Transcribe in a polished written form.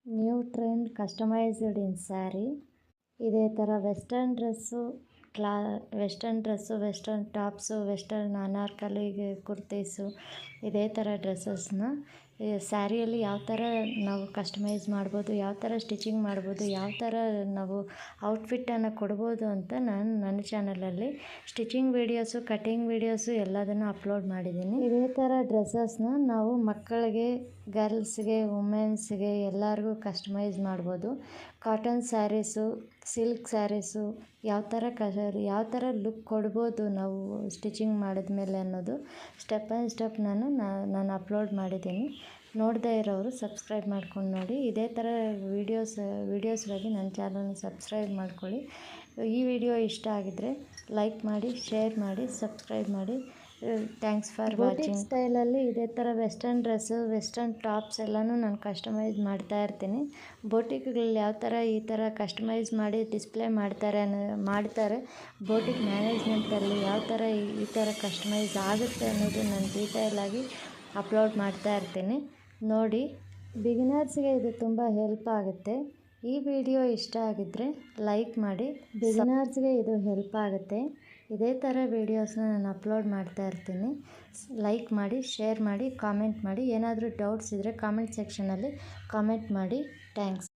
New trend customized in sari. ಇದೇ ಥರ western dress, western tops, western ಅನಾರ್ಕಲಿಗೆ ಕುರ್ತೀಸು, ಇದೇ ಥರ ಡ್ರೆಸ್ಸಸ್ನ ಸ್ಯಾರಿಯಲ್ಲಿ ಯಾವ ಥರ ನಾವು ಕಸ್ಟಮೈಸ್ ಮಾಡ್ಬೋದು, ಯಾವ ಥರ ಸ್ಟಿಚಿಂಗ್ ಮಾಡ್ಬೋದು, ಯಾವ ಥರ ನಾವು ಔಟ್ಫಿಟ್ಟನ್ನು ಕೊಡ್ಬೋದು ಅಂತ ನಾನು ನನ್ನ ಚಾನಲಲ್ಲಿ ಸ್ಟಿಚಿಂಗ್ ವೀಡಿಯೋಸು, ಕಟಿಂಗ್ ವೀಡಿಯೋಸು ಎಲ್ಲದನ್ನು ಅಪ್ಲೋಡ್ ಮಾಡಿದ್ದೀನಿ. ಇದೇ ಥರ ಡ್ರೆಸ್ಸಸ್ನ ನಾವು ಮಕ್ಕಳಿಗೆ, ಗರ್ಲ್ಸ್ಗೆ, ವುಮೆನ್ಸ್ಗೆ ಎಲ್ಲರಿಗೂ ಕಸ್ಟಮೈಸ್ ಮಾಡ್ಬೋದು. ಕಾಟನ್ ಸ್ಯಾರೀಸು, ಸಿಲ್ಕ್ ಸ್ಯಾರೀಸು ಯಾವ ಥರ ಲುಕ್ ಕೊಡ್ಬೋದು ನಾವು ಸ್ಟಿಚಿಂಗ್ ಮಾಡಿದ್ಮೇಲೆ ಅನ್ನೋದು ಸ್ಟೆಪ್ ಬೈ ಸ್ಟೆಪ್ ನಾನು ಅಪ್ಲೋಡ್ ಮಾಡಿದ್ದೀನಿ. ನೋಡದೇ ಇರೋರು ಸಬ್ಸ್ಕ್ರೈಬ್ ಮಾಡ್ಕೊಂಡು ನೋಡಿ. ಇದೇ ಥರ ವೀಡಿಯೋಸ್ಗಾಗಿ ನನ್ನ ಚಾನಲ್ನ ಸಬ್ಸ್ಕ್ರೈಬ್ ಮಾಡ್ಕೊಳ್ಳಿ. ಈ ವಿಡಿಯೋ ಇಷ್ಟ ಆಗಿದ್ದರೆ ಲೈಕ್ ಮಾಡಿ, ಶೇರ್ ಮಾಡಿ, ಸಬ್ಸ್ಕ್ರೈಬ್ ಮಾಡಿ. Thanks for watching. ಸ್ಟೈಲಲ್ಲಿ ಇದೇ ಥರ ವೆಸ್ಟರ್ನ್ ಡ್ರೆಸ್ಸು, ವೆಸ್ಟರ್ನ್ ಟಾಪ್ಸ್ ಎಲ್ಲನೂ ನಾನು ಕಸ್ಟಮೈಸ್ ಮಾಡ್ತಾ ಇರ್ತೀನಿ. ಬೋಟಿಕ್ಗಳಲ್ಲಿ ಯಾವ ಥರ ಈ ಥರ ಕಸ್ಟಮೈಸ್ ಮಾಡಿ ಡಿಸ್ಪ್ಲೇ ಮಾಡ್ತಾರೆ, ಬೋಟಿಕ್ ಮ್ಯಾನೇಜ್ಮೆಂಟಲ್ಲಿ ಯಾವ ಥರ ಈ ಥರ ಕಸ್ಟಮೈಸ್ ಆಗುತ್ತೆ ಅನ್ನೋದು ನಾನು ಡೀಟೇಲಾಗಿ ಅಪ್ಲೋಡ್ ಮಾಡ್ತಾ ಇರ್ತೀನಿ. ನೋಡಿ, ಬಿಗಿನರ್ಸ್ಗೆ ಇದು ತುಂಬ ಹೆಲ್ಪ್ ಆಗುತ್ತೆ. ಈ ವಿಡಿಯೋ ಇಷ್ಟ ಆಗಿದ್ದರೆ ಲೈಕ್ ಮಾಡಿ. ಬಿಗಿನರ್ಸ್ಗೆ ಇದು ಹೆಲ್ಪ್ ಆಗುತ್ತೆ. ಇದೇ ಥರ ವೀಡಿಯೋಸ್ನ ನಾನು ಅಪ್ಲೋಡ್ ಮಾಡ್ತಾ ಇರ್ತೀನಿ. ಲೈಕ್ ಮಾಡಿ, ಶೇರ್ ಮಾಡಿ, ಕಾಮೆಂಟ್ ಮಾಡಿ. ಏನಾದರೂ ಡೌಟ್ಸ್ ಇದ್ದರೆ ಕಾಮೆಂಟ್ ಸೆಕ್ಷನಲ್ಲಿ ಕಾಮೆಂಟ್ ಮಾಡಿ. ಥ್ಯಾಂಕ್ಸ್.